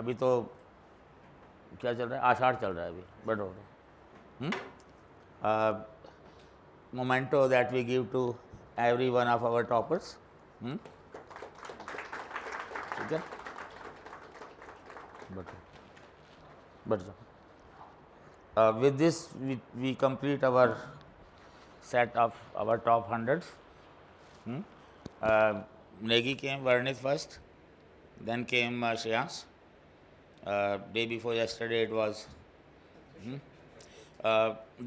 अभी तो क्या चल रहा है, आषाढ़ चल रहा है अभी, but memento that we give to every one of our toppers. ठीक है, but with this we complete our set of our top hundreds. Negi came Varnit first, then came Shreyans. Day before yesterday it was.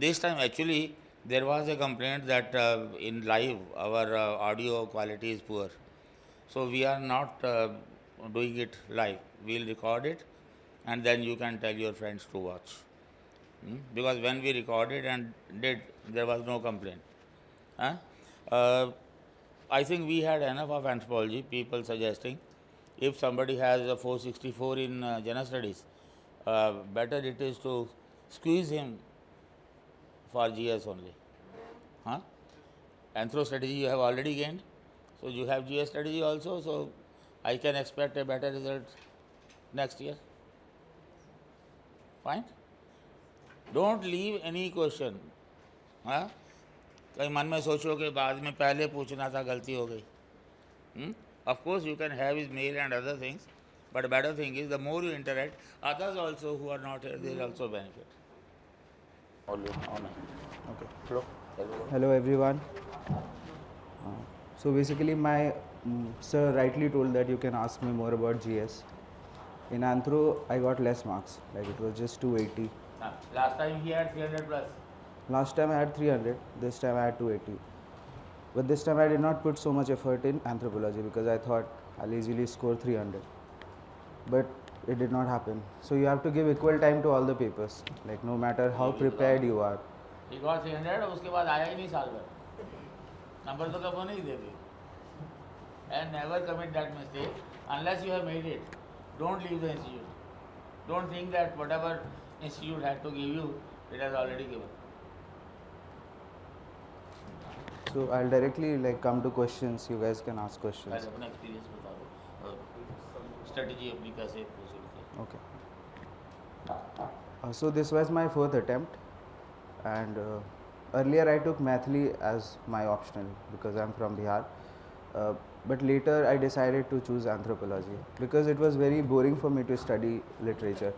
This time actually there was a complaint that in live our audio quality is poor, so we are not doing it live. We'll record it and then you can tell your friends to watch. Because when we recorded and did, there was no complaint. I think we had enough of anthropology, people suggesting if somebody has a 464 in general studies, better it is to squeeze him for GS only. Anthro strategy you have already gained, so you have GS strategy also, so I can expect a better result next year. Fine? Don't leave any question. हाँ, कहीं मन में सोचो कि बाद में पहले पूछना था, गलती हो गई. Of course you can have his mail and other things, but better thing is the more you interact, others also who are not here, they will also benefit. Okay. Hello everyone. So basically my sir rightly told that you can ask me more about GS. In Anthro I got less marks, like it was just 280. Last time he had 300 plus. Last time I had 300, this time I had 280. But this time I did not put so much effort in anthropology because I thought I'll easily score 300. But it did not happen. So you have to give equal time to all the papers, like no matter how prepared you are. He got 300, उसके बाद आया ही नहीं साल भर. Number तो कब नहीं देते. And never commit that mistake unless you have made it. Don't leave the institute. Don't think that whatever institute had to give you, it has already given. So I'll directly come to questions. You guys can ask questions. पहले अपना experience बता दो. Strategy अपनी कैसे proceed किया. Okay. So this was my fourth attempt, and earlier I took Mathli as my optional because I'm from Bihar. But later I decided to choose anthropology because it was very boring for me to study literature.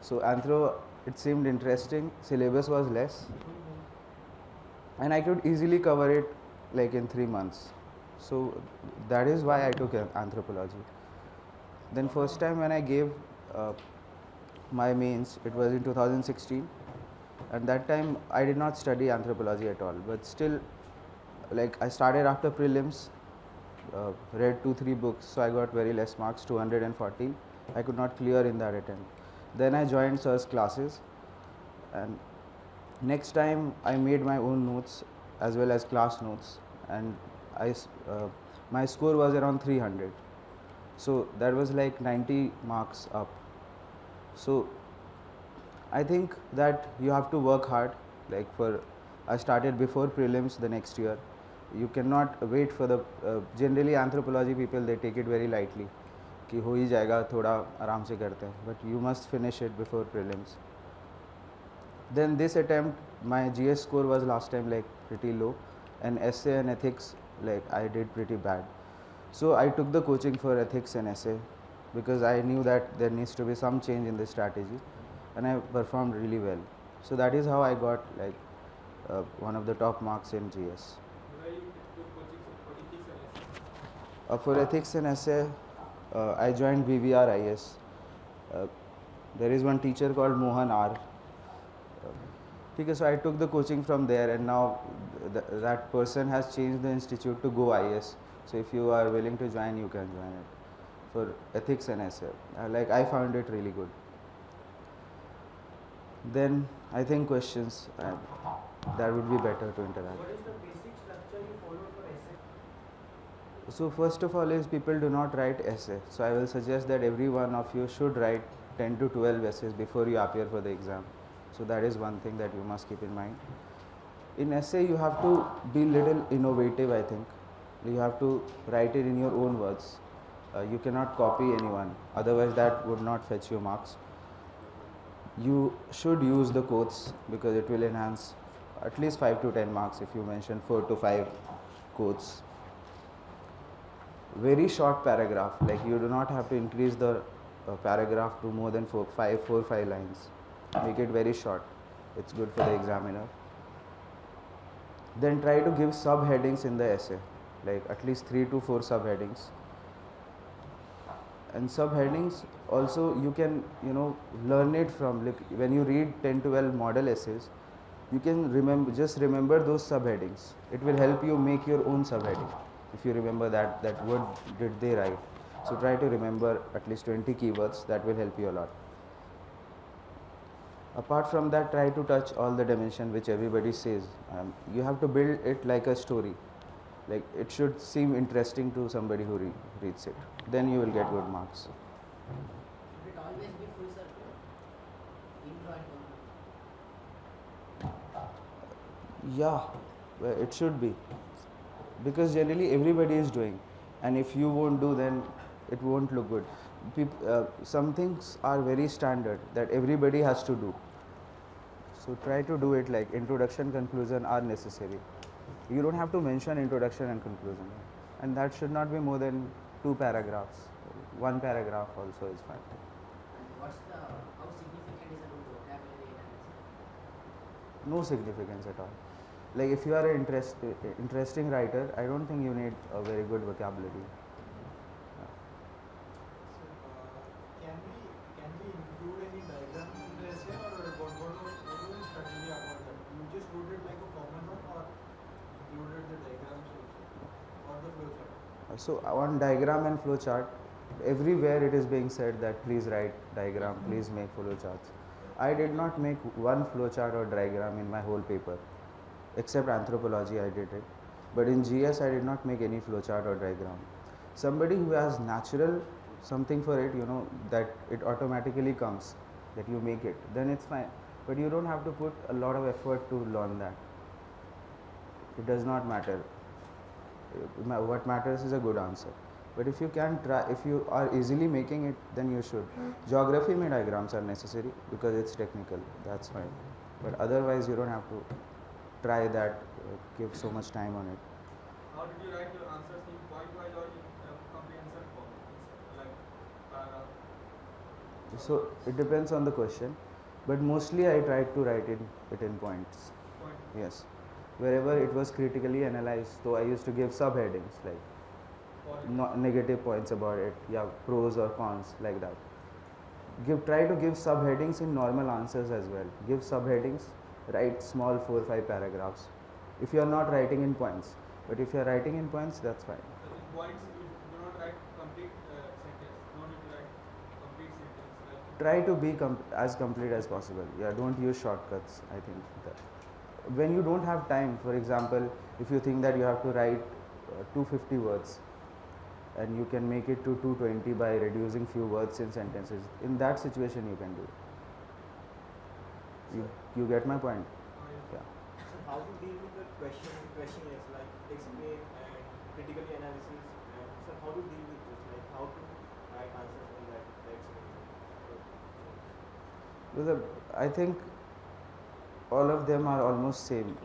So anthro, it seemed interesting, syllabus was less, and I could easily cover it like in 3 months. So that is why I took anthropology. Then first time when I gave my mains, it was in 2016, and that time I did not study anthropology at all, but still I started after prelims, read 2-3 books, so I got very less marks, 214. I could not clear in that attempt. Then I joined sir's classes, and next time I made my own notes as well as class notes, and my score was around 300. So that was like 90 marks up. So I think that you have to work hard. I started before prelims the next year. You cannot wait for the generally anthropology people, they take it very lightly कि हो ही जाएगा, थोड़ा आराम से करते हैं, but you must finish it before prelims. Then this attempt my GS score was last time pretty low, and essay and ethics I did pretty bad. So I took the coaching for ethics and essay because I knew that there needs to be some change in the strategy, and I performed really well. So that is how I got one of the top marks in GS. For ethics and essay, I joined BVRIS. There is one teacher called Mohan R. So I took the coaching from there, and now that person has changed the institute to Go IS. So if you are willing to join, you can join it for ethics and essay. I found it really good. Then I think questions, that would be better to interact. What is the basic structure you follow for essay? So first of all is people do not write essay. So I will suggest that every one of you should write 10 to 12 essays before you appear for the exam. So that is one thing that you must keep in mind. In essay you have to be little innovative, I think. You have to write it in your own words. You cannot copy anyone, otherwise that would not fetch you marks. You should use the quotes because it will enhance at least 5 to 10 marks if you mention 4 to 5 quotes. Very short paragraph, like you do not have to increase the paragraph to more than 4 5 lines. Make it very short. It's good for the examiner. Then try to give subheadings in the essay, like at least 3 to 4 subheadings. And subheadings also you can learn it from, like when you read 10 to 12 model essays, you can remember those subheadings. It will help you make your own subheading if you remember that what did they write. So try to remember at least 20 keywords. That will help you a lot. Apart from that, try to touch all the dimension which everybody says. You have to build it like a story. Like it should seem interesting to somebody who reads it. Then you will get good marks. Should it always be full circle? Intro and conclusion. Yeah, it should be. Because generally everybody is doing. And if you won't do, then it won't look good. Some things are very standard that everybody has to do. So try to do it like introduction, conclusion are necessary. You don't have to mention introduction and conclusion. And that should not be more than 2 paragraphs. 1 paragraph also is fine. And how significant is a good vocabulary analysis? No significance at all. Like if you are an interesting writer, I don't think you need a very good vocabulary. Can we include any diagrams in the essay, or what was the strategy about that? You just wrote it like a common one, or included the diagrams also, or the flowchart? So on diagram and flowchart, everywhere it is being said that please write diagram, please make flowcharts. I did not make one flowchart or diagram in my whole paper, except anthropology I did it. But in GS I did not make any flowchart or diagram. Somebody who has natural something for it, that it automatically comes, that you make it, then it's fine. But you don't have to put a lot of effort to learn that. It does not matter. What matters is a good answer. But if you can try, if you are easily making it, then you should. Geography mein diagrams are necessary because it's technical, that's fine. But otherwise you don't have to try that, give so much time on it. How did you write your answers, in point wise or in comprehension form, like paragraph? So it depends on the question, but mostly I tried to write it in points. Point. Yes, wherever it was critically analyzed, so I used to give subheadings like negative points about it, yeah, pros or cons, like that. Try to give subheadings in normal answers as well. Give subheadings, write small 4 or 5 paragraphs. If you are not writing in points, but if you are writing in points, that's fine. So in points, you do not write complete sentence. No need to write complete sentence. Like Try to be as complete as possible. Yeah, don't use shortcuts. I think that when you don't have time, for example, if you think that you have to write 250 words, and you can make it to 220 by reducing few words in sentences, in that situation you can do it. You get my point? Yeah. So how to deal with the questionnaires like explain and critical analysis, and so how to deal with this, like how to write answers in that Because I think all of them are almost same.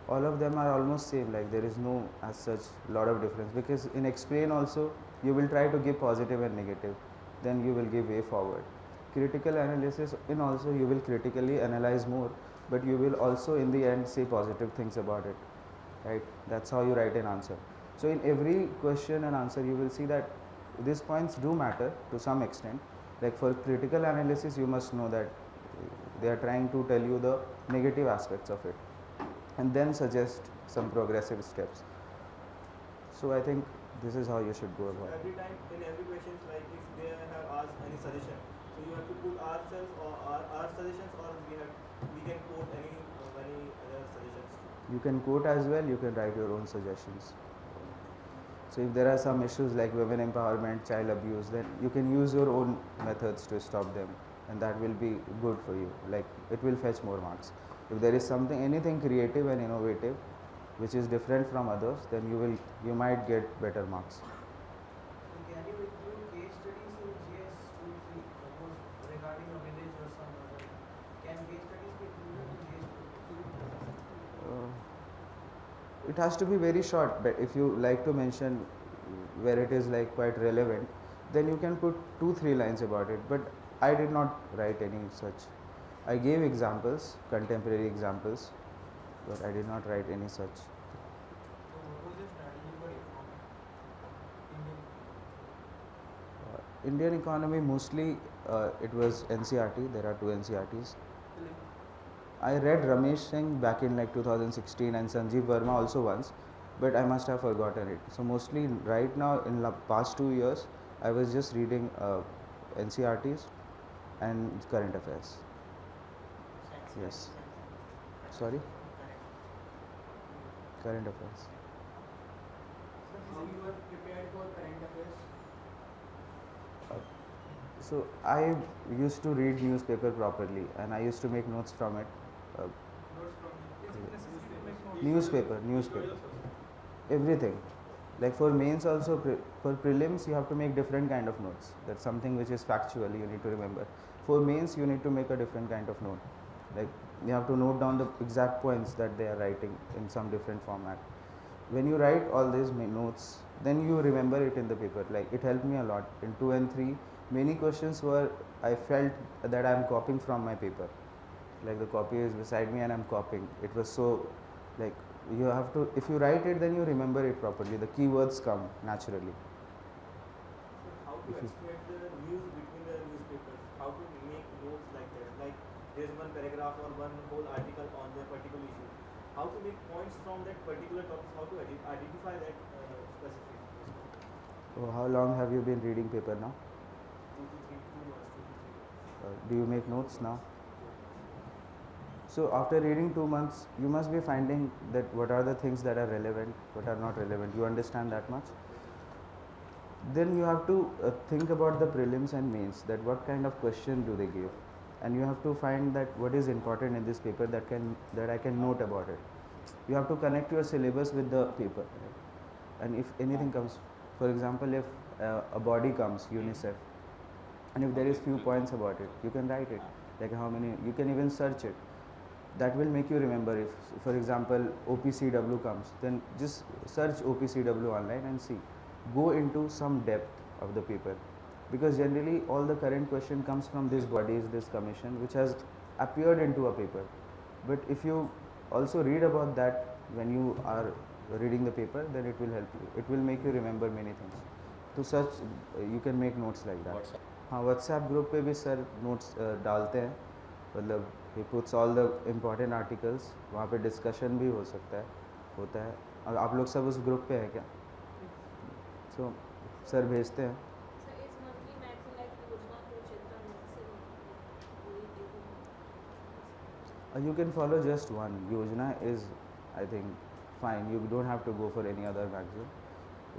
All of them are almost same, like there is no as such lot of difference, because in explain also you will try to give positive and negative, then you will give way forward. Critical analysis in also you will critically analyze more, but you will also in the end say positive things about it, right? That's how you write an answer. So in every question and answer you will see that these points do matter to some extent. Like for critical analysis you must know that they are trying to tell you the negative aspects of it and then suggest some progressive steps. So I think this is how you should go about it. every time in every questions, like if they have asked any suggestion, so you have to put ourselves or our suggestions, or we can quote any other suggestions too. You can quote as well, you can write your own suggestions. So if there are some issues like women empowerment, child abuse, then you can use your own methods to stop them, and that will be good for you. Like it will fetch more marks. If there is anything creative and innovative which is different from others, then you might get better marks. It has to be very short, but if you like to mention where it is like quite relevant, then you can put 2-3 lines about it. But I did not write any such. I gave examples, contemporary examples, but I did not write any such. So what was your strategy for economy? Indian economy mostly it was NCRT. There are 2 NCRTs. I read Ramesh Singh back in like 2016 and Sanjeev Verma also once, but I must have forgotten it. So mostly right now in the past 2 years, I was just reading NCRTs and current affairs. Yes. Sorry? Current affairs. How you were prepared for current affairs? So I used to read newspaper properly and I used to make notes from it. Notes from Newspaper, everything. Like for mains also, for prelims you have to make different kind of notes. That's something which is factual, you need to remember. For mains you need to make a different kind of note. Like you have to note down the exact points that they are writing in some different format. When you write all these notes, then you remember it in the paper. Like it helped me a lot. In 2 and 3, many questions were, I felt that I am copying from my paper. Like the copy is beside me and I'm copying. It was so, like you have to, if you write it, then you remember it properly. The keywords come naturally. So how to If you- explain the news between the newspapers? How to make notes like that? Like there's one paragraph or one whole article on the particular issue. How to make points from that particular topic? How to identify that specific? So how long have you been reading paper now? 2 to 3, 2 months, 2 to 3 months. Do you make notes now? So after reading 2 months, you must be finding that what are the things that are relevant, what are not relevant. You understand that much? Then you have to think about the prelims and mains, that what kind of question do they give, and you have to find that what is important in this paper that I can note about it. You have to connect your syllabus with the paper, right? And if anything comes, for example, if a body comes, UNICEF, and if there is few points about it, you can write it. Like how many, you can even search it. That will make you remember. If, for example, OPCW comes, then just search OPCW online and see. Go into some depth of the paper, because generally all the current question comes from these bodies, this commission, which has appeared into a paper. But if you also read about that when you are reading the paper, then it will help you. It will make you remember many things. To such you can make notes like that. हाँ, WhatsApp group पे भी sir notes डालते हैं. मतलब he puts all the important articles. वहाँ पे discussion भी हो सकता है, होता है. और आप लोग सब उस ग्रुप पे हैं क्या? So सर भेजते हैं. So is monthly magazine like Yojana to Chitra necessary? You can follow just one. Yojana is, I think, fine. You don't have to go for any other magazine.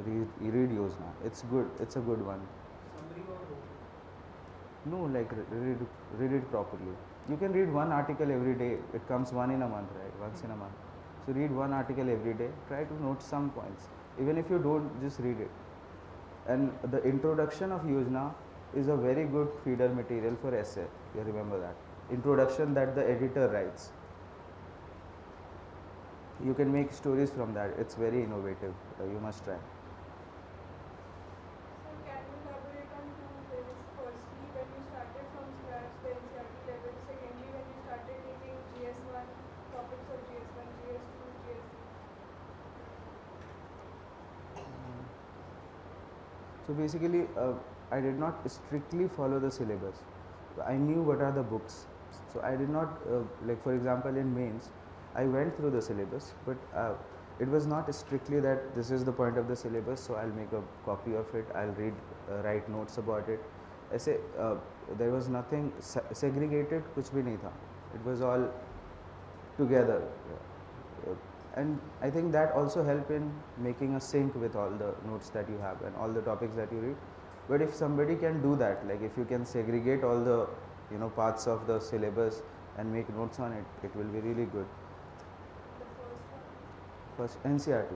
Read Yojana. It's good. It's a good one. summary or No, like read it properly. You can read one article every day. It comes one in a month, right? Once in a month. So read one article every day. Try to note some points. Even if you don't, just read it. And the introduction of Yojana is a very good feeder material for essay. You remember that. Introduction that the editor writes. You can make stories from that. It's very innovative. You must try. So can you elaborate on two things? Firstly, when you started from scratch, the NCERT level. Secondly, when you started taking GS1, topics of GS1, GS2, GS3. So basically, I did not strictly follow the syllabus. I knew what are the books. So I did not, like for example in mains, I went through the syllabus, but it was not strictly that this is the point of the syllabus, so I'll make a copy of it, I'll read, write notes about it. ऐसे there was nothing segregated, कुछ भी नहीं था. It was all together. And I think that also help in making a sync with all the notes that you have and all the topics that you read. But if somebody can do that, like if you can segregate all the parts of the syllabus and make notes on it, it will be really good. The first one. First NCERT.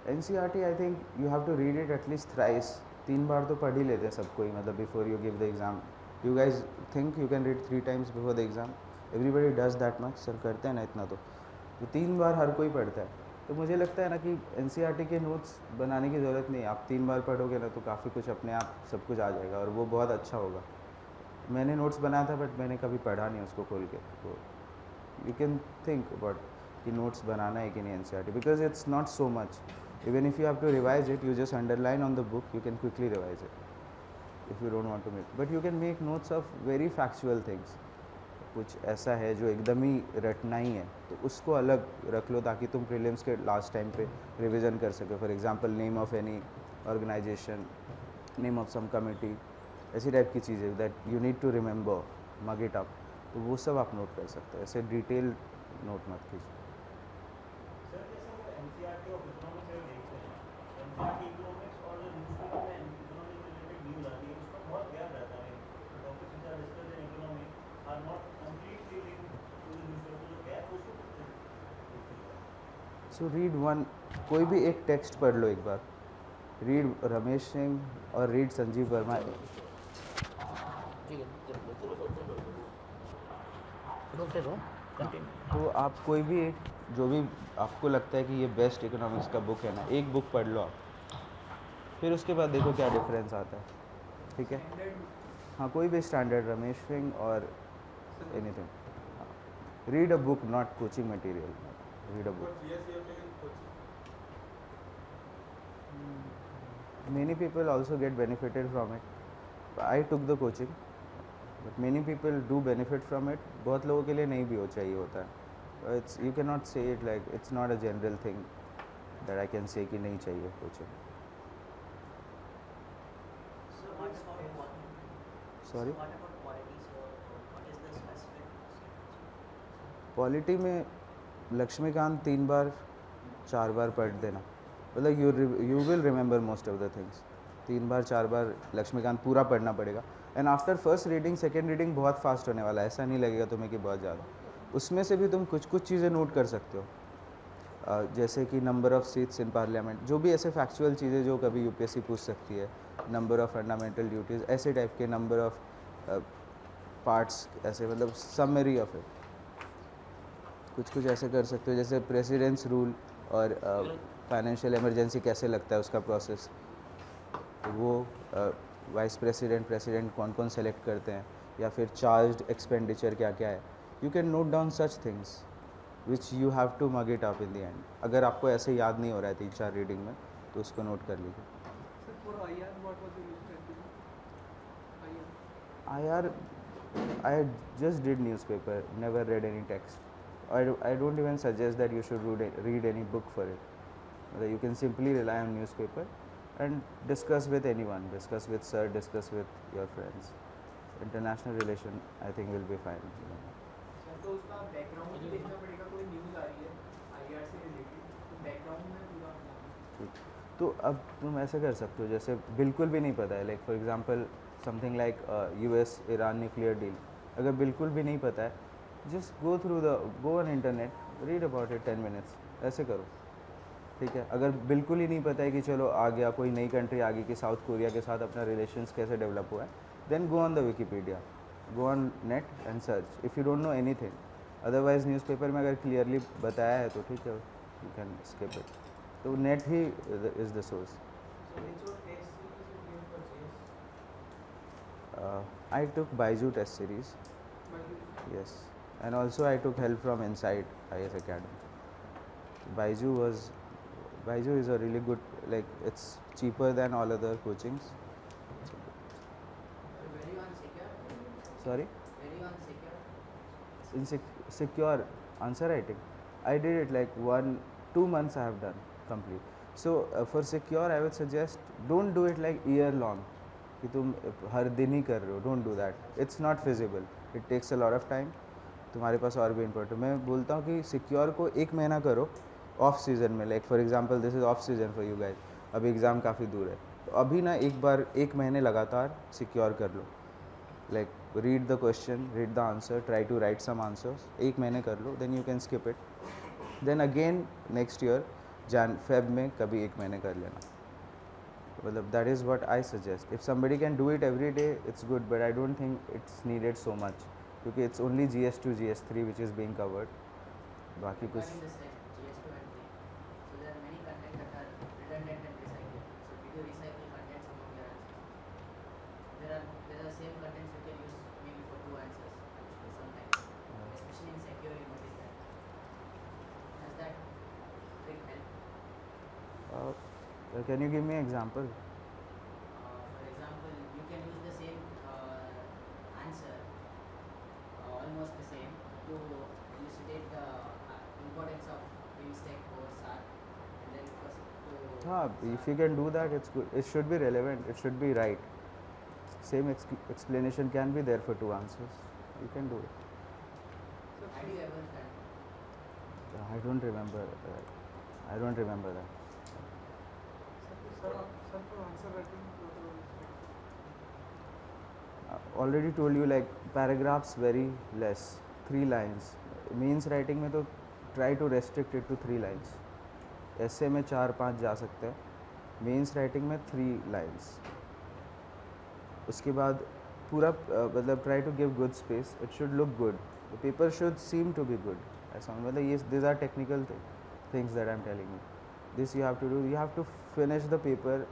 NCERT, I think you have to read it at least thrice. 3 बार तो पढ़ ही लेते हैं सब कोई, मतलब before you give the exam. You guys think you can read 3 times before the exam? Everybody does that much. Sir करते हैं ना इतना तो 3 बार हर कोई पढ़ता है. तो मुझे लगता है ना कि एनसीईआरटी के नोट्स बनाने की ज़रूरत नहीं है, आप 3 बार पढ़ोगे ना तो काफ़ी कुछ अपने आप सब कुछ आ जाएगा और वो बहुत अच्छा होगा। मैंने नोट्स बनाया था बट मैंने कभी पढ़ा नहीं उसको खोल के, तो यू कैन थिंक अबाउट कि नोट्स बनाना है कि नहीं NCERT, because it's not so much, even if you have to revise it, you just underline on the book, you can quickly revise it if you don't want to make, but you can make notes of very factual things. कुछ ऐसा है जो एकदम ही रटना ही है तो उसको अलग रख लो ताकि तुम प्रीलिम्स के लास्ट टाइम पे रिवीजन कर सको। For example name of any organisation, name of some committee, ऐसी टाइप की चीज़ें that you need to remember, mug it up, तो वो सब आप नोट कर सकते हो, ऐसे डिटेल नोट मत कीजिए। सर जैसे वो एनसीईआरटी ऑफ इकोनॉमिक्स अगर देखते हैं, एनसीईआरटी इकोनॉमिक्स और जो न्यूज़पेपर में इकोनॉमिक रिलेटेड न्यूज़ आती है उसका बहुत गैप रहता है। Topics which are discussed in economic are not completely linked to the newspaper, जो गैप उसको सो रीड वन, कोई भी एक टेक्स्ट पढ़ लो एक बार, रीड रमेश सिंह और रीड संजीव वर्मा। ठीक है, चलो कंटिन्यू। तो आप कोई भी एक, जो भी आपको लगता है कि ये बेस्ट इकोनॉमिक्स का बुक है ना, एक बुक पढ़ लो आप, फिर उसके बाद देखो क्या डिफरेंस आता है, ठीक है। हाँ, कोई भी स्टैंडर्ड, रमेश सिंह और anything, read a book, not coaching material, read a book. Many people also get benefited from it. I took the coaching, but many people do benefit from it. बहुत लोगों के लिए नहीं भी हो चाहिए होता है। It's, you cannot say it like, it's not a general thing that I can say कि नहीं चाहिए coaching. So what about quality? Sorry? So what about quality? So what is the specific? Polity में लक्ष्मीकांत 3 बार 4 बार पढ़ देना, मतलब you will remember most of the things. 3 बार 4 बार लक्ष्मीकांत पूरा पढ़ना पड़ेगा, and after first reading second reading बहुत फास्ट होने वाला है, ऐसा नहीं लगेगा तुम्हें कि बहुत ज़्यादा। उसमें से भी तुम कुछ कुछ चीज़ें नोट कर सकते हो, जैसे कि number of seats in parliament, जो भी ऐसे फैक्चुअल चीज़ें जो कभी यूपीएससी पूछ सकती है, नंबर ऑफ़ फंडामेंटल ड्यूटीज़, ऐसे टाइप के, नंबर ऑफ़ पार्ट्स, ऐसे मतलब समरी ऑफ इट, कुछ कुछ ऐसे कर सकते हो। जैसे प्रेसिडेंट्स रूल और फाइनेंशियल इमरजेंसी कैसे लगता है उसका प्रोसेस, तो वो वाइस प्रेसिडेंट, प्रेसिडेंट कौन कौन सेलेक्ट करते हैं, या फिर चार्ज्ड एक्सपेंडिचर क्या क्या है, you can note down such things which you have to mug it up in the end. अगर आपको ऐसे याद नहीं हो रहा है 3-4 रीडिंग में तो उसको नोट कर लीजिए। Sir, for IR, what was the use strategy? IR. IR, I just did newspaper, never read any text. I don't even suggest that you should read any book for it. You can simply rely on newspaper and discuss with anyone, discuss with sir, discuss with your friends. International relation I think will be fine. Sir तो उसका background भी देखना पड़ेगा, कोई news आ रही है IR से related तो बैकग्राउंड में पूरा ठीक। तो अब तुम ऐसे कर सकते हो, जैसे बिल्कुल भी नहीं पता है, like for example something like US Iran nuclear deal, अगर बिल्कुल भी नहीं पता है, just go on internet, read about it 10 minutes, ऐसे करो, ठीक है। अगर बिल्कुल ही नहीं पता है कि चलो आ गया, कोई नई कंट्री आ गई कि साउथ कोरिया के साथ अपना रिलेशंस कैसे डेवलप हुआ है, then go on the Wikipedia, go on net and search if you don't know anything. Otherwise newspaper में अगर क्लियरली बताया है तो ठीक है, यू कैन स्किप इट। तो नेट ही is the source. So which was test series you came for GS? I took Baiju test series, yes, and also I took help from Inside IS Academy. Baiju is a really good, like it's cheaper than all other coachings. Very unsecure. Sorry, Very unsecure. secure answer writing. I did it like 1-2 months I have done complete. So for secure I would suggest don't do it like year long कि तुम हर दिन ही कर रहे हो, don't do that, it's not feasible, it takes a lot of time, तुम्हारे पास और भी important. मैं बोलता हूँ कि सिक्योर को 1 महीना करो ऑफ सीज़न में, like for example this is of season for you guys, अभी एग्ज़ाम काफ़ी दूर है, तो अभी ना एक बार 1 महीने लगातार सिक्योर कर लो, like read the question, read the answer, try to write some answers, 1 महीने कर लो, then you can skip it, then again next year Jan-Feb में कभी 1 महीने कर लेना, मतलब that is what I suggest. If somebody can do it every day it's good, but I don't think it's needed so much, क्योंकि it's only GS2 GS3 which is being covered, बाकी कुछ Regarding this test, GS2 and 3. to recycle contents among your answers. There are same contents you can use maybe for two answers actually sometimes, especially in secure you notice that. Does that trick help? Can you give me an example? For example, you can use the same answer, almost the same, to elucidate the importance of BIMSTEC or SAR, and then first to If you can do that, it's good. It should be relevant. It should be right. Same explanation can be there for two answers. You can do it. Have you ever done? I don't remember. I don't remember that. Sir, for answer writing, Already told you, like paragraphs very less, 3 lines. Means writing में तो try to restrict it to 3 lines. essay में 4-5 जा सकते हैं. Means writing में 3 lines. उसके बाद पूरा मतलब try to give good space. It should look good. The paper should seem to be good. ऐसा मतलब ये these are technical things that I'm telling you. This you have to do. You have to finish the paper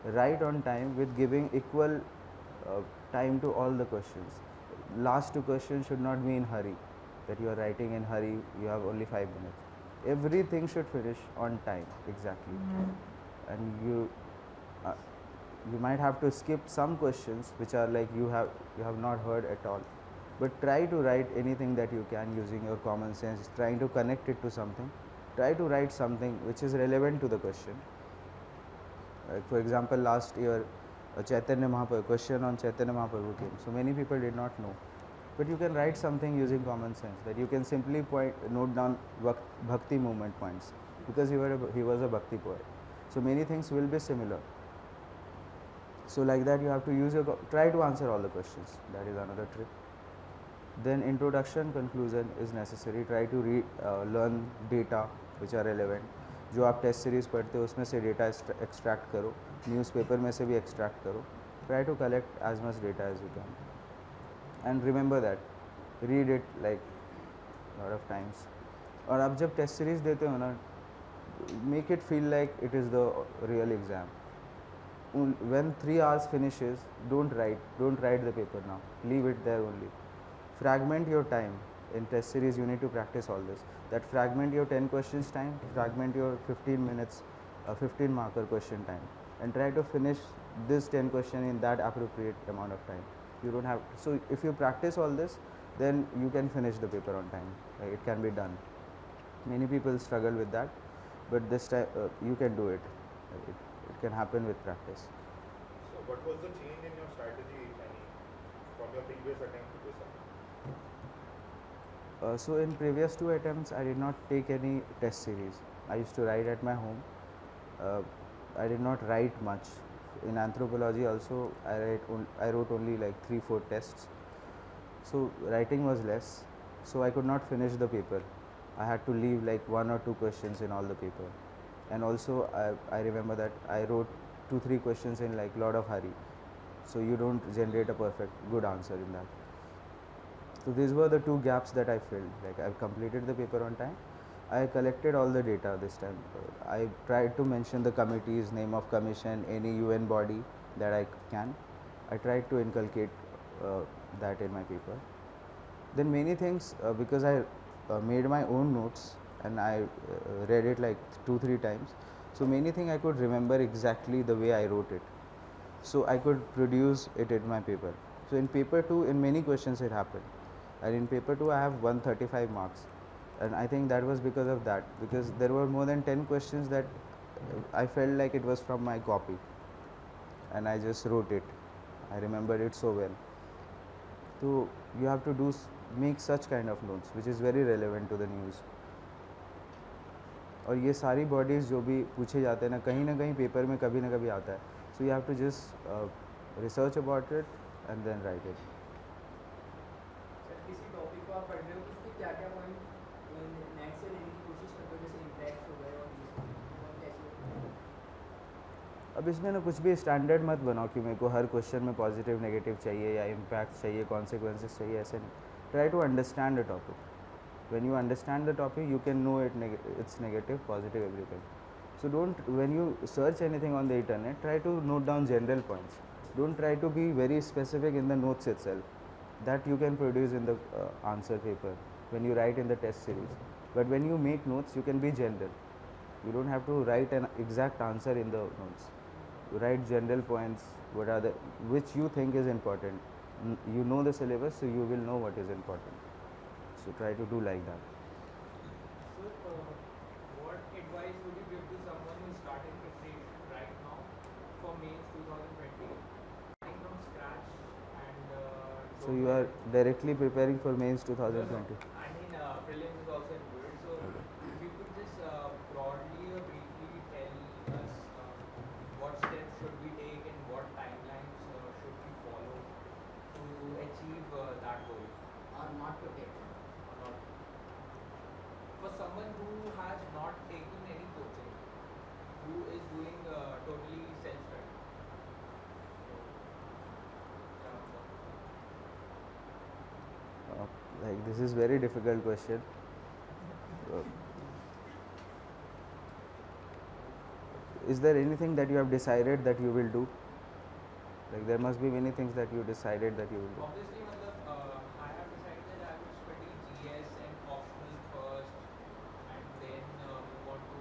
right on time with giving equal time to all the questions. Last 2 questions should not be in hurry. That you are writing in hurry. You have only 5 minutes. Everything should finish on time exactly. And you might have to skip some questions which are like you have not heard at all. But try to write anything that you can using your common sense, trying to connect it to something. Try to write something which is relevant to the question. Like for example, last year, Chaitanya Mahaprabhu, question on Chaitanya Mahaprabhu came. So many people did not know. But you can write something using common sense, that you can simply note down bhakti movement points, because he was a bhakti poet. So many things will be similar. So like that you have to use try to answer all the questions. That is another trick. Then introduction, conclusion is necessary. Try to learn data which are relevant. जो आप test series पढ़ते हो उसमें से data extract करो, newspaper में से भी एक्सट्रैक्ट करो. Try to collect as much data as you can and remember that, read it like lot of times. और आप जब टेस्ट सीरीज देते हो ना, make it feel like it is the real exam. When 3 hours finishes, don't write the paper now. Leave it there only. Fragment your time. In test series, you need to practice all this. That fragment your 10 questions time, fragment your 15 minutes, 15 marker question time, and try to finish this 10 question in that appropriate amount of time. You don't have. So if you practice all this, then you can finish the paper on time. It can be done. Many people struggle with that, but this time you can do it. It can happen with practice. So what was the change in your strategy, Shani, from your previous attempt to this attempt? So in previous 2 attempts, I did not take any test series. I used to write at my home. I did not write much. In anthropology also, I wrote only like 3-4 tests. So writing was less. So I could not finish the paper. I had to leave like 1 or 2 questions in all the paper. And also I remember that I wrote 2-3 questions in like lot of hurry. So you don't generate a perfect good answer in that. So these were the 2 gaps that I filled. Like I've completed the paper on time. I collected all the data this time. I tried to mention the committees, name of commission, any UN body that I can. I tried to inculcate that in my paper. Then many things, because I made my own notes and I read it like 2-3 times. So many things I could remember exactly the way I wrote it. So I could produce it in my paper. So in paper 2, in many questions it happened. And in paper 2 I have 135 marks. And I think that was because of that. Because there were more than 10 questions that I felt like it was from my copy. And I just wrote it. I remember it so well. So you have to make such kind of notes which is very relevant to the news. और ये सारी bodies जो भी पूछे जाते हैं ना कहीं पेपर में कभी ना कभी आता है. So you have to just research about it and then write it. Sir किसी टॉपिक को आप पढ़ रहे हो तो उसके क्या क्या पॉइंट नेट से लेने की कोशिश करते हो, जैसे इम्पैक्ट हो गए और कैसे? अब इसमें ना कुछ भी स्टैंडर्ड मत बनाओ कि मेरे को हर क्वेश्चन में पॉजिटिव नेगेटिव चाहिए या इम्पैक्ट चाहिए, कॉन्सिक्वेंसेस चाहिए, ऐसे नहीं. Try to understand the topic. When you understand the topic, you can know it's negative, positive, everything. So don't, when you search anything on the internet, try to note down general points. Don't try to be very specific in the notes itself. That you can produce in the answer paper when you write in the test series. But when you make notes, you can be general. You don't have to write an exact answer in the notes. You write general points, what are the, which you think is important. You know the syllabus, so you will know what is important. So try to do like that. So, what advice would you give to someone who is starting preparation right now for mains 2020, starting from scratch and So you are directly preparing for mains 2020. I mean, prelims is also included. So, if you could just broadly or briefly tell us what steps should we take and what timelines should we follow to achieve that goal? or not to take. Or not? For someone who has not taken any coaching, who is doing totally self-study. Like this is very difficult question. Is there anything that you have decided that you will do? Like there must be many things that you decided that you will do. Obviously, I have decided that I would study GS and optional first, and then move on to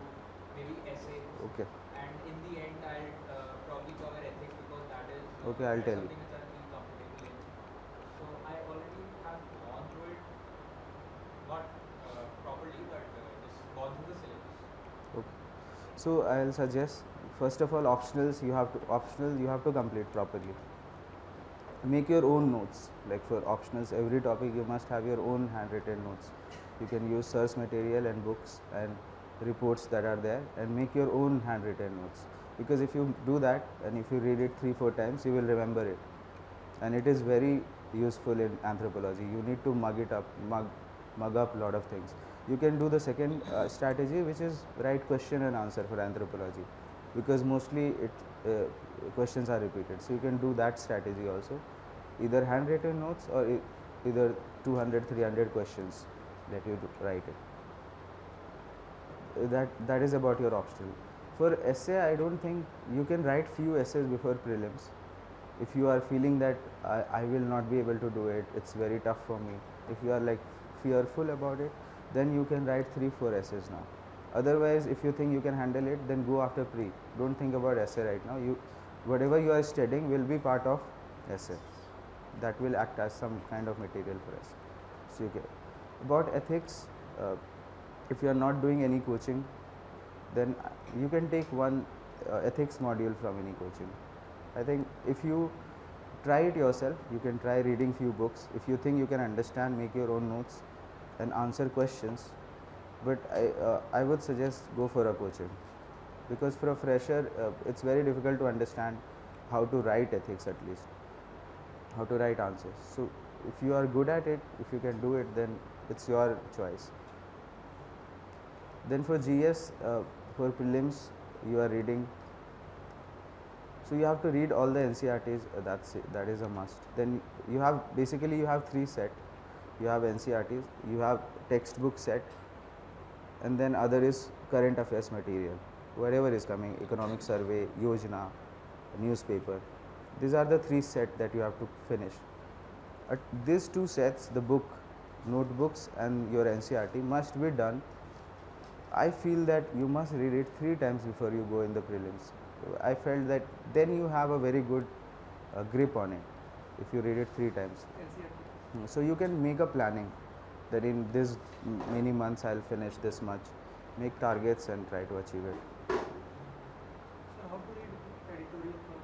maybe essays. Okay. And in the end, I'll probably cover ethics because that is Okay, I'll tell you. something which I feel comfortable in. So I already have gone through it, not properly, but just gone through the syllabus. Okay. So I'll suggest first of all optionals you have to complete properly. Make your own notes. Like for optionals, every topic you must have your own handwritten notes. You can use source material and books and reports that are there and make your own handwritten notes. Because if you do that and if you read it 3-4 times, you will remember it. And it is very useful in anthropology. You need to mug up a lot of things. You can do the second strategy, which is write question and answer for anthropology, because mostly questions are repeated. So you can do that strategy also, either handwritten notes or either 200-300 questions that you write it. That is about your optional. For essay, I don't think you can write few essays before prelims. If you are feeling that I will not be able to do it, it's very tough for me. If you are like fearful about it, then you can write 3-4 essays now. Otherwise, if you think you can handle it, then go after pre. Don't think about essay right now. Whatever you are studying will be part of essay. That will act as some kind of material for us. So about ethics, if you are not doing any coaching, then you can take one ethics module from any coaching. I think if you try it yourself, you can try reading few books. If you think you can understand, make your own notes and answer questions. But I would suggest go for a coaching, because for a fresher it's very difficult to understand how to write ethics, at least how to write answers. So if you are good at it, if you can do it, then it's your choice. Then for GS, for prelims, you are reading. So you have to read all the NCERTs. That is a must. Then you have basically you have 3 set. You have NCERTs, you have textbook set, and then other is current affairs material. Whatever is coming, economic survey, Yojana, newspaper. These are the 3 set that you have to finish. At these 2 sets, the book, notebooks and your NCERT must be done. I feel that you must read it 3 times before you go in the prelims. I felt that then you have a very good grip on it if you read it 3 times. So you can make a planning that in this many months I'll finish this much. Make targets and try to achieve it. So how to read editorial from?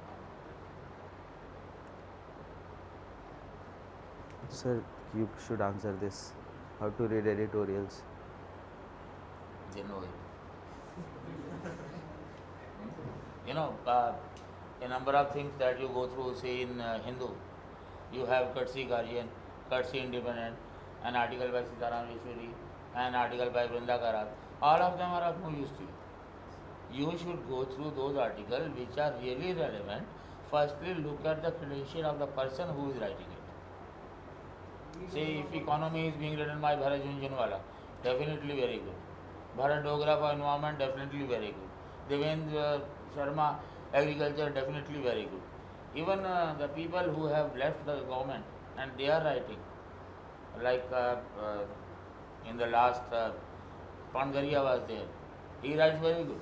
Sir, you should answer this. How to read editorials? They know it. You know, a number of things that you go through, say in Hindu, you have Courtesy Guardian, Courtesy Independent, an article by Sitaram Yeshwari, an article by Vrinda Karat. All of them are of no use to you. You should go through those articles which are really relevant. Firstly, look at the credential of the person who is writing it. Say if economy is being written by Bharat Jhunjhunwala, definitely very good. Bharat Dogra for environment, definitely very good. Devendra Sharma, agriculture definitely very good. Even the people who have left the government and they are writing, like in the last Pangaria was there, he writes very good.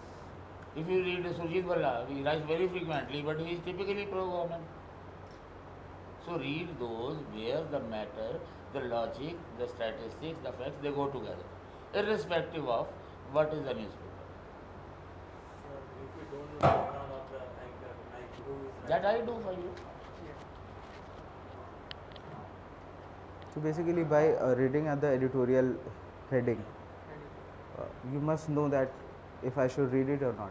If you read Surjit Balla, he writes very frequently, but he is typically pro-government. So read those where the matter, the logic, the statistics, the facts, they go together, irrespective of what is the newspaper. So if you don't know the background of the anchor, like who is That I do for you. So basically, by reading at the editorial heading, you must know that if I should read it or not.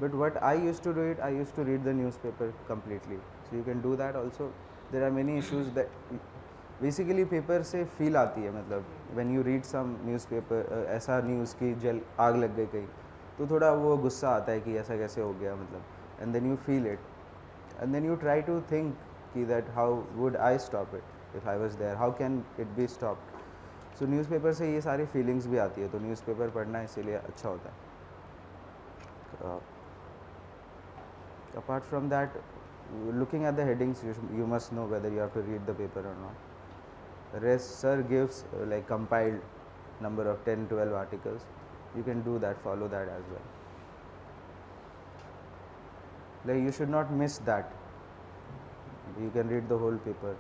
But what I used to do it, I used to read the newspaper completely. So you can do that also. There are many issues that basically paper से feel आती है, मतलब when you read some newspaper ऐसा news कि जल आग लग गई कहीं, तो थोड़ा वो गुस्सा आता है कि ऐसा कैसे हो गया, मतलब, and then you feel it, and then you try to think कि that how would I stop it if I was there, how can it be stopped. So newspaper से ये सारी feelings भी आती है, तो newspaper पढ़ना इसीलिए अच्छा होता है. Apart from that, looking at the headings, you must know whether you have to read the paper or not. Rest sir gives like compiled number of 10-12 articles. You can do that, follow that as well. Like you should not miss that. You can read the whole paper.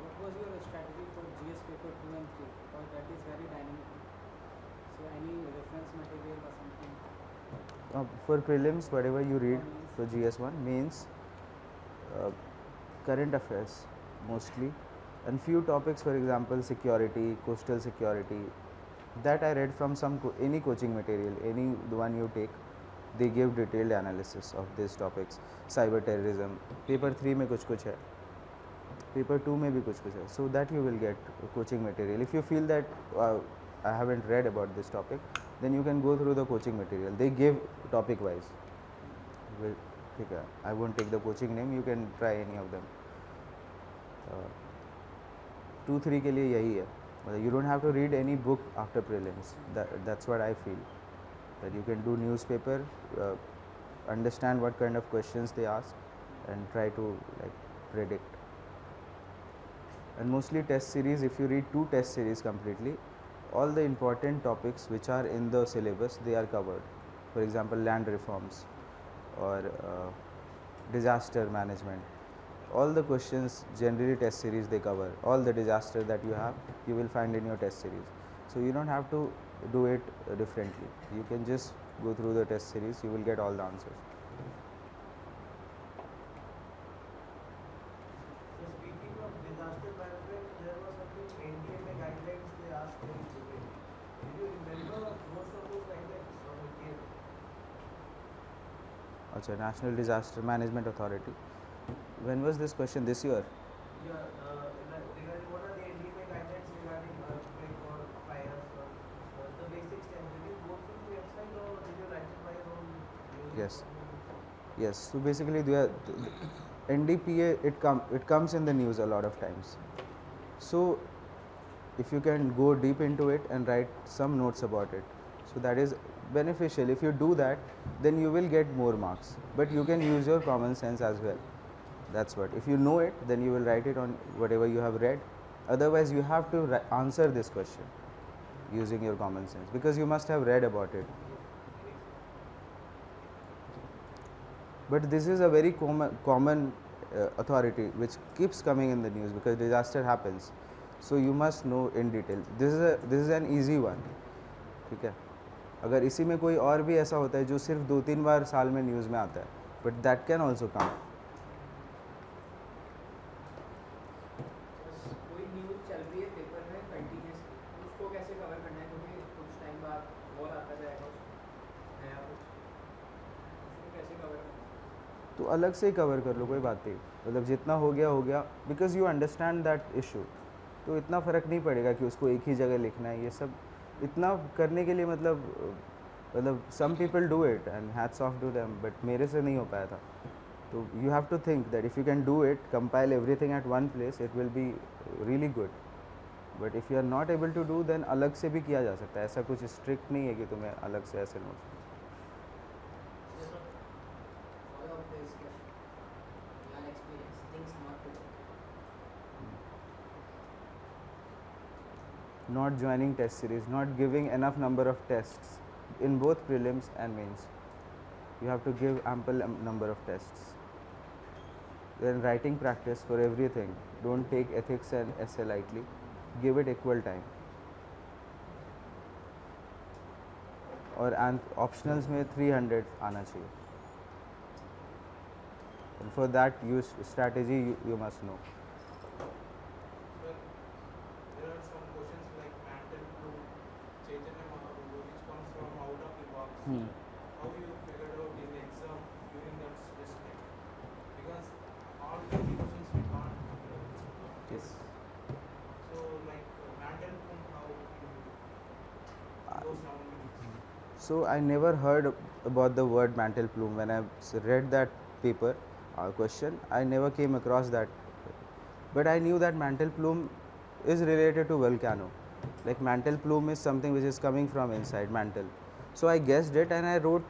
What was your strategy for GS paper 2 and 3? Because that is very dynamic. So any reference material or something? For prelims, whatever you read for GS1, mains, current affairs mostly, and few topics, for example, security, coastal security, that I read from any coaching material, any the one you take, they give detailed analysis of these topics. Cyber terrorism, paper 3 में कुछ है, paper 2 में भी कुछ है, so that you will get coaching material. If you feel that I haven't read about this topic, then you can go through the coaching material. They give topic wise. I won't take the coaching name, you can try any of them. 2-3 के लिए यही है. You don't have to read any book after prelims. That's what I feel. That you can do newspaper, understand what kind of questions they ask, and try to like predict. And mostly test series, if you read 2 test series completely, all the important topics which are in the syllabus, they are covered. For example, land reforms or disaster management. All the questions generally test series they cover. All the disaster that you will find in your test series. So you don't have to do it differently. You can just go through the test series, you will get all the answers. So speaking of disaster management, there was something NDMA guidelines they asked in debate. Do you remember most of those guidelines from NDMA? Achha, National Disaster Management Authority. When was this question? This year? Yeah, regarding what are the NDMA guidelines regarding earthquake or fires or the basic steps? Did you go through the website or did you write it by your own? Yes. Yes. So basically, the NDPA it comes in the news a lot of times. So if you can go deep into it and write some notes about it, so that is beneficial. If you do that, then you will get more marks. But you can use your common sense as well. That's what. If you know it, then you will write it on whatever you have read. Otherwise, you have to answer this question using your common sense, because you must have read about it. But this is a very common authority which keeps coming in the news because disaster happens. So you must know in detail. This is an easy one. ठीक है. अगर इसी में कोई और भी ऐसा होता है जो सिर्फ 2-3 बार साल में न्यूज़ में आता है, but that can also come. कोई न्यूज़ चल रही है पेपर में कंटिन्यूसली, उसको कैसे कवर करना है, क्योंकि कुछ टाइम बाद और आता जाएगा नया कुछ, उसको कैसे कवर करना है? तो अलग से ही कवर कर लो, कोई बात नहीं. मतलब जितना हो गया, because you understand that issue, तो इतना फ़र्क नहीं पड़ेगा कि उसको एक ही जगह लिखना है. ये सब इतना करने के लिए मतलब some people do it and hats off to them, but मेरे से नहीं हो पाया था. तो you have to think that if you can do it, compile everything at one place, it will be really good. But if you are not able to do then अलग से भी किया जा सकता है, ऐसा कुछ स्ट्रिक्ट नहीं है कि तुम्हें अलग से ऐसे notes. Follow up this question. Your experience, things not to do. Not joining test series, not giving enough number of tests in both prelims and mains. You have to give ample number of tests. Then writing practice for everything. Don't take ethics and essay lightly. Give it equal time. और optionals में 300 आना चाहिए. And for that use strategy you must know. Sir, there are some questions like Mantle to Chaitanya Mahaprabhu, which comes from out of the box. How you figured out in the exam during that stress time? Because all the questions we can't. Yes. So like Mantle from how you those 7 minutes. So I never heard about the word mantle plume. When I read that paper question, I never came across that. But I knew that mantle plume is related to volcano. Like mantle plume is something which is coming from inside mantle. So I guessed it and I wrote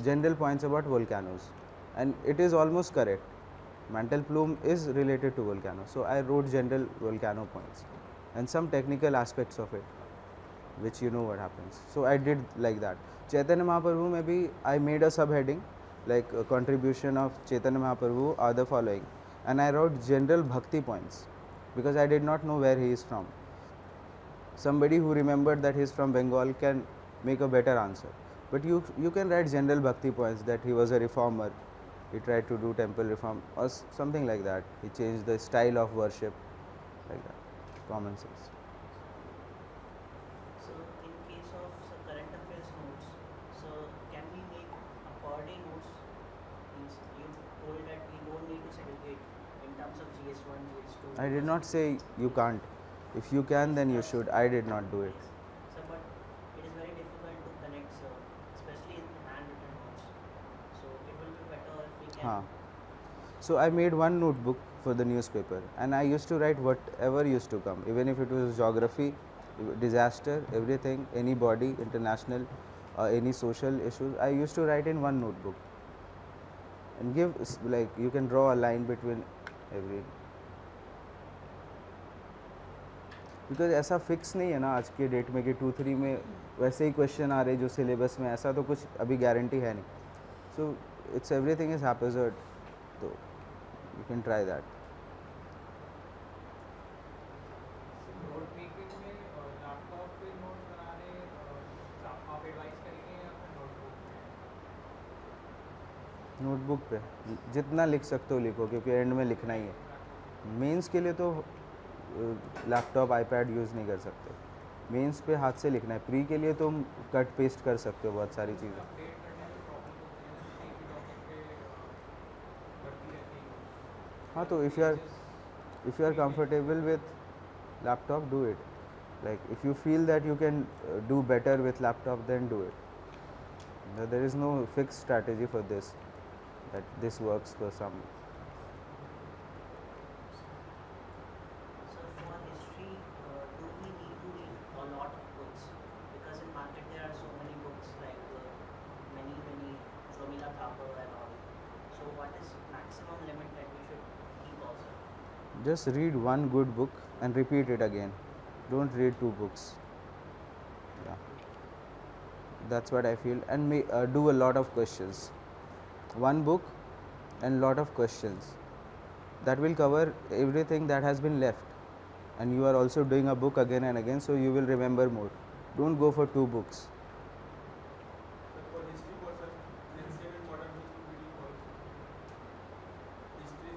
general points about volcanoes, and it is almost correct. Mantle plume is related to volcano. So I wrote general volcano points and some technical aspects of it, which you know what happens. So I did like that. Chaitanya Mahaprabhu, maybe I made a subheading like a contribution of Chaitanya Mahaprabhu are the following, and I wrote general bhakti points because I did not know where he is from. Somebody who remembered that he is from Bengal can make a better answer, but you can write general bhakti points that he was a reformer, he tried to do temple reform or something like that, he changed the style of worship, like that. Common sense. So in case of some current affairs notes, so can we make a per day notes? Means you told that we don't need to segregate in terms of GS1, GS2. I did not say you can't. If you can, then you should. I did not do it. So but it is very difficult to connect, sir, especially in handwritten notes. So it will be better if we can. So I made one notebook for the newspaper, and I used to write whatever used to come, even if it was geography, disaster, everything, anybody, international, any social issues. I used to write in one notebook and give like you can draw a line between every. Because ऐसा fix नहीं है ना आज के date में कि 2-3 में वैसे ही क्वेश्चन आ रहे जो सिलेबस में, ऐसा तो कुछ अभी गारंटी है नहीं. सो इट्स एवरीथिंग इज हैपेजर्ड, तो you can try that. Note making में लैपटॉप पे नोट बनाने आप एडवाइस करेंगे या फिर नोटबुक पे जितना लिख सकते हो लिखो, क्योंकि एंड में लिखना ही है. मेंस के लिए तो लैपटॉप आईपैड यूज़ नहीं कर सकते. मेंस पे हाथ से लिखना है. प्री के लिए तुम कट पेस्ट कर सकते हो बहुत सारी चीज़ें. हाँ, तो if you are comfortable with laptop, do it. Like if you feel that you can do better with laptop, then do it. There is no fix strategy for this, that this works for some. So for history, do we need to read a lot of books? Because in market there are so many books like many Romila Thapar and all. So what is maximum limit that we should keep also? Just read one good book and repeat it again. Don't read 2 books. Yeah, that's what I feel. And do a lot of questions. One book and lot of questions, that will cover everything that has been left, and you are also doing a book again and again, so you will remember more. Don't go for 2 books. For history person, ancient and modern which will be default. History,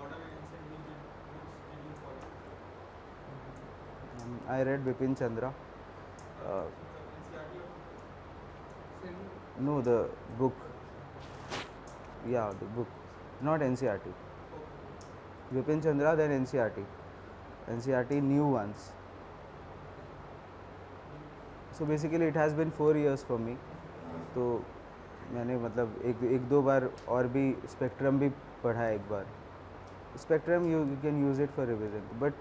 modern and ancient which will be default. I read Bipin Chandra. NCERT. No, the book. Yeah, the book, not NCERT. Bipin Chandra, then NCERT. NCERT new ones. So basically it has been 4 years for me. तो मैंने मतलब एक दो बार और भी spectrum भी पढ़ा है. एक बार spectrum you can use it for revision, but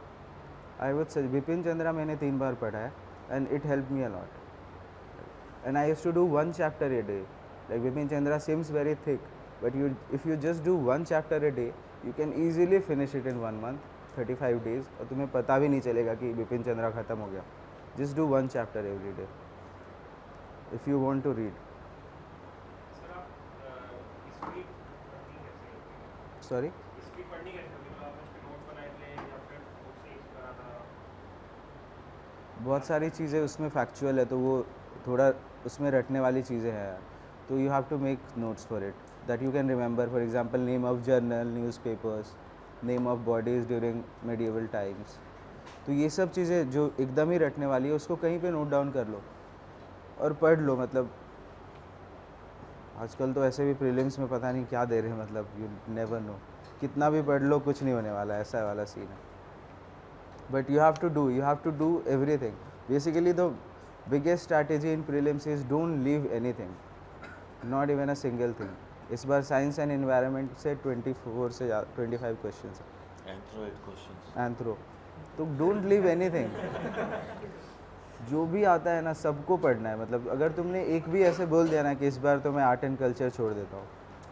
I would say Vipin Chandra मैंने 3 बार पढ़ा है and it help me a lot and I used to do 1 chapter a day. Like Vipin Chandra seems very thick, but if you just do 1 chapter a day, you can easily finish it in 1 month, 35 days, और तुम्हें पता भी नहीं चलेगा कि विपिन चंद्रा खत्म हो गया. Just do 1 chapter every day if you want to read. Sir आप हिस्ट्री पढ़नी कैसे होती है? Sorry. हिस्ट्री पढ़नी कैसे होती है? मतलब आप उसके नोट बनाए थे या फिर बुक से ही करा था? बहुत सारी चीज़ें उसमें फैक्चुअल है तो वो थोड़ा उसमें रटने वाली चीज़ें हैं यार. तो you have to make notes for it that you can remember. For example name of journal, newspapers, name of bodies during medieval times. तो ये सब चीज़ें जो एकदम ही रटने वाली है उसको कहीं पे नोट डाउन कर लो और पढ़ लो. मतलब आजकल तो ऐसे भी प्रीलिम्स में पता नहीं क्या दे रहे हैं. मतलब यू नेवर नो, कितना भी पढ़ लो कुछ नहीं होने वाला, ऐसा वाला सीन है. But you have to do everything. Basically the biggest strategy in prelims is don't leave anything, not even a single thing. इस बार साइंस एंड एनवायरनमेंट से 24 से 25 क्वेश्चंस हैं. Anthro 8 questions. एंथ्रो तो डोंट लीव एनीथिंग. जो भी आता है ना सबको पढ़ना है. मतलब अगर तुमने एक भी ऐसे बोल दिया ना कि इस बार तो मैं आर्ट एंड कल्चर छोड़ देता हूँ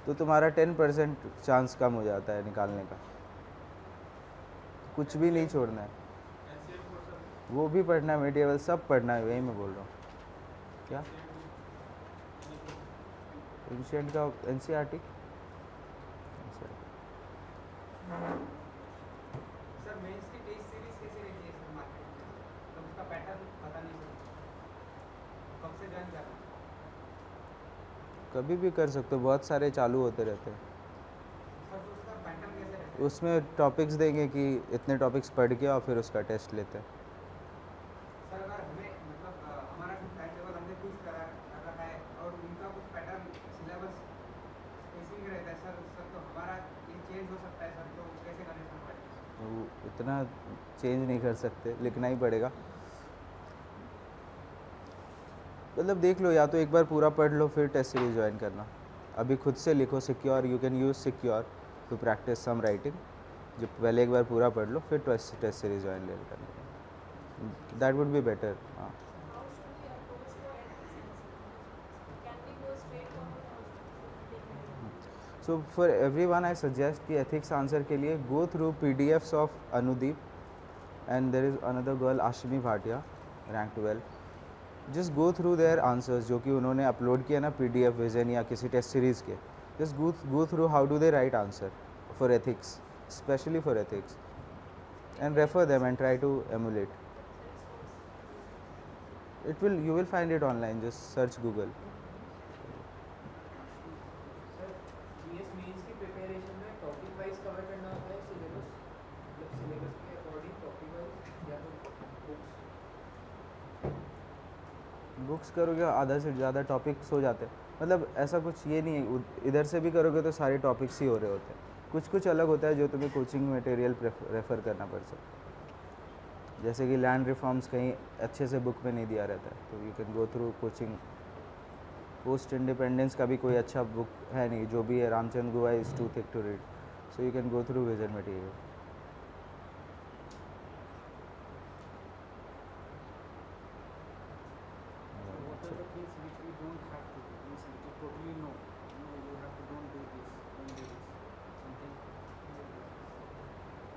तो तुम्हारा 10% चांस कम हो जाता है निकालने का. कुछ भी नहीं छोड़ना है, वो भी पढ़ना है, मेडिएवल सब पढ़ना है. वही मैं बोल रहा हूँ. क्या एंशिएंट का एनसीईआरटी सर मेंस की टेस्ट सीरीज कैसे रहती है सर मार्केट में? तो उसका पैटर्न पता नहीं चलता. कब से ज्वाइन करना? कभी भी कर सकते हो, बहुत सारे चालू होते रहते हैं. सर तो उसका पैटर्न कैसे रहता है? उसमें टॉपिक्स देंगे कि इतने टॉपिक्स पढ़ के और फिर उसका टेस्ट लेते हैं. सर अगर हमें मतलब हमारा कुछ टाइम टेबल हमने कुछ कर रखा है और उनका कुछ पैटर्न सिलेबस स्पेसिफिक रहता है सर तो हमारा ये चेंज हो सकता है सर, तो कैसे करें सर प्रैक्टिस? तो वो इतना चेंज नहीं कर सकते, लिखना ही पड़ेगा. मतलब देख लो, या तो एक बार पूरा पढ़ लो फिर टेस्ट सीरीज ज्वाइन करना. अभी खुद से लिखो secure. You can use secure to practise some writing. जो पहले एक बार पूरा पढ़ लो फिर टेस्ट सीरीज ज्वाइन ले करना. That would be better. हाँ. How should we approach the ethics? Can we go straight forward or should we take it? So for everyone I suggest कि ethics answer के लिए go through PDFs of Anudeep and there is another girl Ashimi Bhatia, rank 12. Just go through their answers जो कि उन्होंने upload किया ना PDF vision या किसी टेस्ट सीरीज़ के. Just go through how do they write answer for ethics, especially for ethics, and refer them and try to emulate. You will find it online. Just search Google. Sir GS mains की preparation में topic wise cover करना होता है syllabus, मतलब syllabus के according topic wise या तो books करोगे आधा से ज़्यादा टॉपिक्स हो जाते हैं. मतलब ऐसा कुछ ये नहीं है, इधर से भी करोगे तो सारे टॉपिक्स ही हो रहे होते हैं. कुछ अलग होता है जो तुम्हें कोचिंग मटेरियल रेफ़र करना पड़ सकता है. जैसे कि लैंड रिफॉर्म्स कहीं अच्छे से बुक में नहीं दिया रहता है तो you can go through coaching. Post independence का भी कोई अच्छा बुक है नहीं, जो भी है Ramachandra Guha is too thick to read, so you can go through vision material. what are the things which we don't have to do, means which you totally know, you have to don't do this, don't do this, something.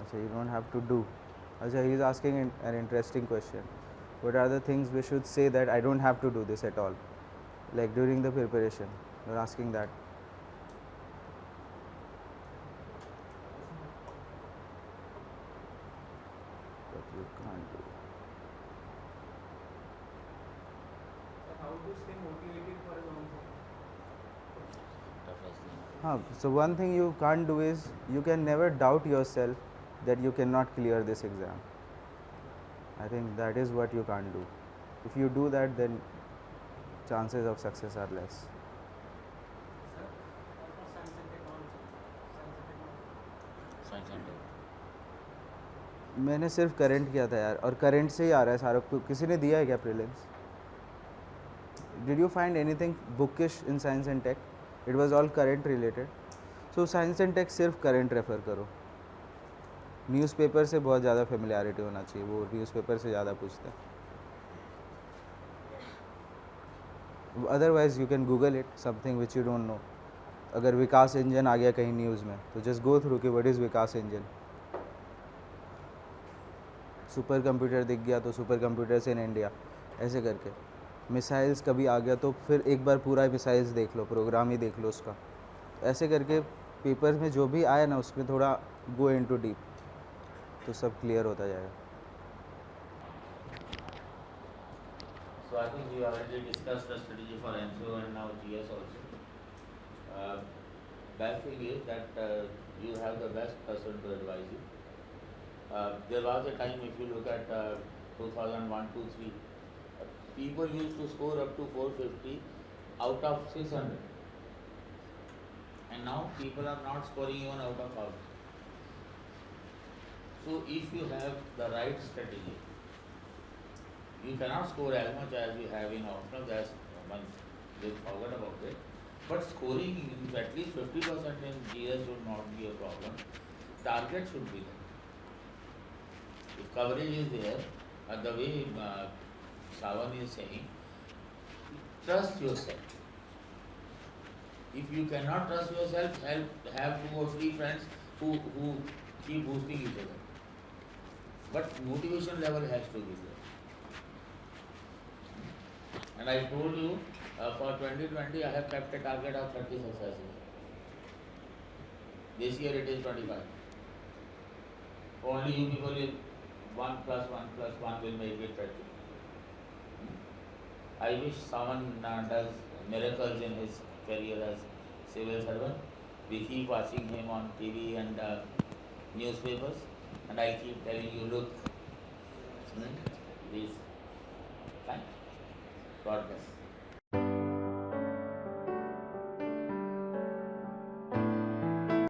अच्छा, you don't have to do. अच्छा, he is asking an interesting question. What are the things we should say that I don't have to do this at all, like during the preparation? You are asking that. What you can't do. So how to stay motivated for a long time? Toughest thing. हाँ, so one thing you can't do is you can never doubt yourself that you cannot clear this exam. I think that is what you can't do. If you do that, then chances of success are less. Sir, what was science and technology? Science and tech. मैंने सिर्फ current किया था यार, और current से ही आ रहा है सारा. किसी ने दिया है क्या prelims? Did you find anything bookish in science and tech? It was all current related. So science and tech सिर्फ करंट रेफर करो. न्यूज़पेपर से बहुत ज़्यादा फेमिलियरिटी होना चाहिए, वो न्यूज़पेपर से ज़्यादा पूछते हैं. Otherwise you can Google it, something which you don't no. अगर विकास इंजन आ गया कहीं न्यूज़ में तो जस्ट गो थ्रू कि what is Vikas engine. Super computer दिख गया तो सुपर कंप्यूटर्स इन इंडिया, ऐसे करके. मिसाइल्स कभी आ गया तो फिर एक बार पूरा मिसाइल्स देख लो, प्रोग्राम ही देख लो उसका. ऐसे करके पेपर में जो भी आए ना उसमें थोड़ा गो इनटू डीप, तो सब क्लियर होता जाएगा. So I think we already discussed the strategy for NCO and now GS also. Best thing is that you have the best person to advise you. There was a time, if you look at 2001, 2, 3, people used to score up to 450 out of 600. And now people are not scoring even out of 1000. So if you have the right strategy, you cannot score as much as you have in optional, that's one, they forgot about it. But scoring at least 50% in GS should not be a problem. Target should be there. If coverage is there, the way Savan is saying, trust yourself. If you cannot trust yourself, have 2 or 3 friends who keep boosting each other. But motivation level has to be there. And I told you, for 2020 I have kept a target of 30 successes. This year it is 25. Only you people will 1 plus 1 plus 1 will make it 30. I wish someone does miracles in his career as civil servant. We keep watching him on TV and newspapers, and I keep telling you, look, this, thanks. God bless.